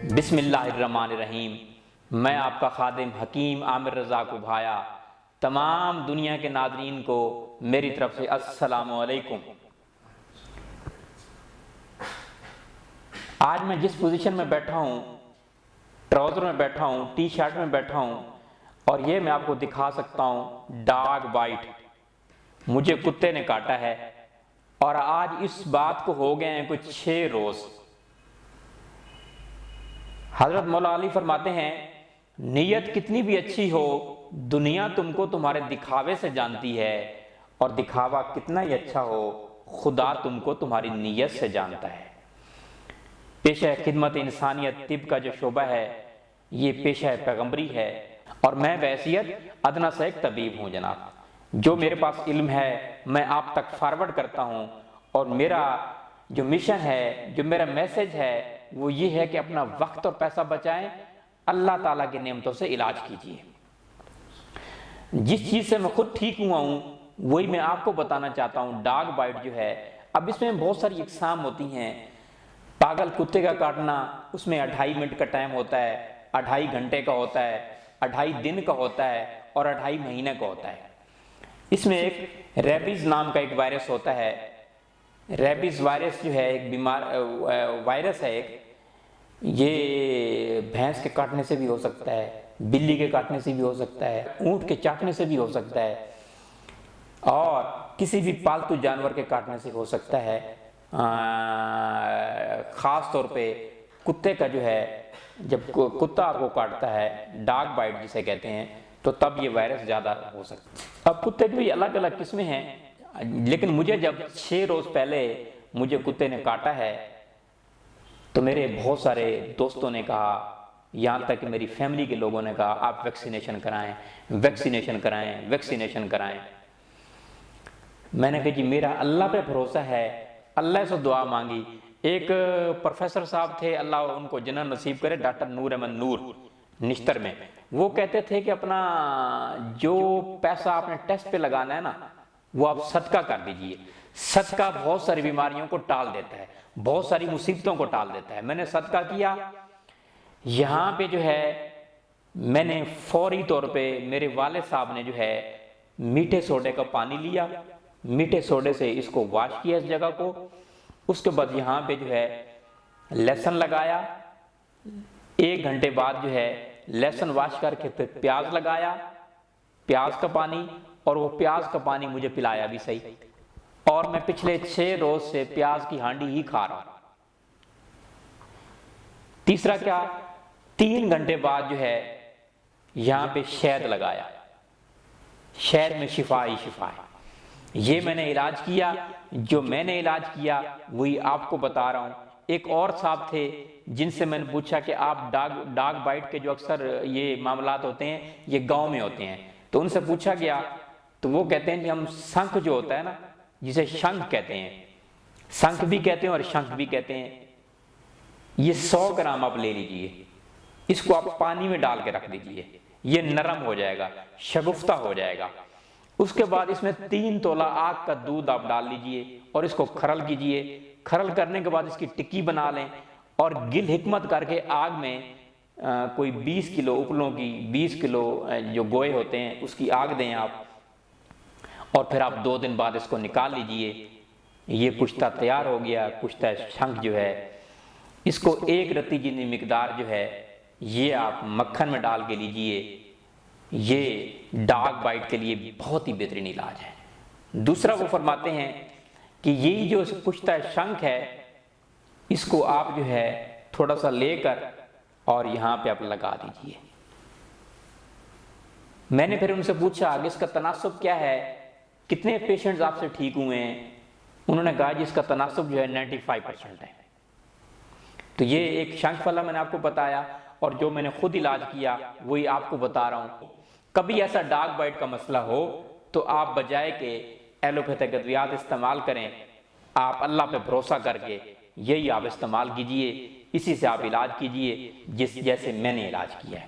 بسم اللہ الرحمن الرحیم۔ میں آپ کا خادم حکیم عامر رضا کو بھایا، تمام دنیا کے ناظرین کو میری طرف سے السلام علیکم۔ آج میں جس پوزیشن میں بیٹھا ہوں، ٹراؤزر میں بیٹھا ہوں، ٹی شرٹ میں بیٹھا ہوں، اور یہ میں آپ کو دکھا سکتا ہوں ڈاگ بائٹ، مجھے کتے نے کاٹا ہے، اور آج اس بات کو ہو گئے ہیں کچھ 6 روز۔ حضرت مولا علی فرماتے ہیں نیت کتنی بھی اچھی ہو، دنیا تم کو تمہارے دکھاوے سے جانتی ہے، اور دکھاوا کتنا ہی اچھا ہو، خدا تم کو تمہاری نیت سے جانتا ہے۔ پیشہ خدمت انسانیت طب کا جو شعبہ ہے، یہ پیشہ پیغمبری ہے، اور میں بحیثیت ادنا سے ایک طبیب ہوں جناب۔ جو میرے پاس علم ہے میں آپ تک فارورڈ کرتا ہوں، اور میرا جو مشن ہے، جو میرا میسج ہے، وہ یہ ہے کہ اپنا وقت اور پیسہ بچائیں، اللہ تعالیٰ کی نعمتوں سے علاج کیجیے۔ جس چیز سے میں خود ٹھیک ہوا ہوں وہی میں آپ کو بتانا چاہتا ہوں۔ ڈاگ بائٹ جو ہے، اب اس میں بہت ساری اقسام ہوتی ہیں۔ پاگل کتے کا کاٹنا، اس میں 2.5 منٹ کا ٹائم ہوتا ہے، 2.5 گھنٹے کا ہوتا ہے، 2.5 دن کا ہوتا ہے، اور 2.5 مہینے کا ہوتا ہے۔ اس میں ایک ریبیز نام کا ایک وائرس ہوتا ہے۔ ریبیز وائرس جو ہے ایک وائرس ہے ایک، یہ بھینس کے کاٹنے سے بھی ہو سکتا ہے، بلی کے کاٹنے سے بھی ہو سکتا ہے، اونٹ کے چاٹنے سے بھی ہو سکتا ہے، اور کسی بھی پالتو جانور کے کاٹنے سے ہو سکتا ہے۔ خاص طور پہ کتے کا جو ہے، جب کتا آپ کو کاٹتا ہے، ڈاگ بائٹ جسے کہتے ہیں، تو تب یہ وائرس زیادہ ہو سکتا ہے۔ اب کتے کی بھی الگ الگ قسمیں ہیں، لیکن مجھے جب 6 روز پہلے مجھے کتے نے کاٹا ہے تو میرے بہت سارے دوستوں نے کہا، یہاں تک کہ میری فیملی کے لوگوں نے کہا آپ ویکسینیشن کرائیں، ویکسینیشن کرائیں، ویکسینیشن کرائیں۔ میں نے کہا جی میرا اللہ پہ بھروسہ ہے، اللہ سے دعا مانگی۔ ایک پروفیسر صاحب تھے، اللہ ان کو جنت نصیب کرے، ڈاکٹر نور احمد نور نشتر میں، وہ کہتے تھے کہ اپنا جو پیسہ آپ نے ٹیسٹ پہ لگانا ہے نا، وہ آپ صدقہ کر دیجئے۔ صدقہ بہت ساری بیماریوں کو ٹال دیتا ہے، بہت ساری مصیبتوں کو ٹال دیتا ہے۔ میں نے صدقہ کیا، یہاں پہ جو ہے میں نے فوری طور پہ میرے والد صاحب نے جو ہے میٹھے سوڈے کا پانی لیا، میٹھے سوڈے سے اس کو واش کیا اس جگہ کو، اس کے بعد یہاں پہ جو ہے لہسن لگایا، 1 گھنٹے بعد جو ہے لہسن واش کر کے پھر پیاز لگایا، پیاز کا پانی، اور وہ پیاز کا پانی مجھے پلایا بھی صحیح، اور میں پچھلے 6 روز سے پیاز کی ہانڈی ہی کھا رہا ہوں۔ تیسرا کیا، 3 گھنٹے بعد جو ہے یہاں پہ شہد لگایا، شہد میں شفا ہی شفا ہے۔ یہ میں نے علاج کیا، جو میں نے علاج کیا وہی آپ کو بتا رہا ہوں۔ ایک اور صاحب تھے جن سے میں نے پوچھا کہ آپ ڈاگ بائٹ کے جو اکثر یہ معاملات ہوتے ہیں یہ گاؤں میں ہوتے ہیں، تو ان سے پوچھا گیا تو وہ کہتے ہیں کہ ہم سنکھ جو ہوتا ہے نا، جسے شنکھ کہتے ہیں، سنکھ بھی کہتے ہیں اور شنکھ بھی کہتے ہیں، یہ 100 گرام آپ لے لیجئے، اس کو آپ پانی میں ڈال کے رکھ دیجئے، یہ نرم ہو جائے گا، شگفتہ ہو جائے گا۔ اس کے بعد اس میں 3 تولہ آگ کا دودھ آپ ڈال لیجئے اور اس کو کھرل کیجئے۔ کھرل کرنے کے بعد اس کی ٹکی بنا لیں، اور گل حکمت کر کے آگ میں کوئی 20 کلو اپلوں کی، 20 کلو جو گوئے ہوتے ہیں اس کی آگ دیں آپ، اور پھر آپ 2 دن بعد اس کو نکال لیجئے۔ یہ کشتہ تیار ہو گیا، کشتہ شنکھ جو ہے، اس کو 1 رتی جتنی مقدار جو ہے یہ آپ مکھن میں ڈال کے لیجئے۔ یہ ڈاگ بائٹ کے لیے بہت ہی بہترین علاج ہے۔ دوسرا وہ فرماتے ہیں کہ یہی جو کشتہ شنکھ ہے، اس کو آپ جو ہے تھوڑا سا لے کر اور یہاں پہ آپ لگا دیجئے۔ میں نے پھر ان سے پوچھا کہ اس کا تناسب کیا ہے، کتنے پیشنٹس آپ سے ٹھیک ہوئے ہیں؟ انہوں نے کہا جس کا تناسب جو ہے 95% ہے۔ تو یہ ایک شنکھ والا میں نے آپ کو بتایا، اور جو میں نے خود علاج کیا وہی آپ کو بتا رہا ہوں۔ کبھی ایسا ڈاگ بائٹ کا مسئلہ ہو تو آپ بجائے کہ ایلوپیتھک ادویات استعمال کریں، آپ اللہ پہ بھروسہ کر کے یہی آپ استعمال کیجئے، اسی سے آپ علاج کیجئے جیسے میں نے علاج کیا ہے۔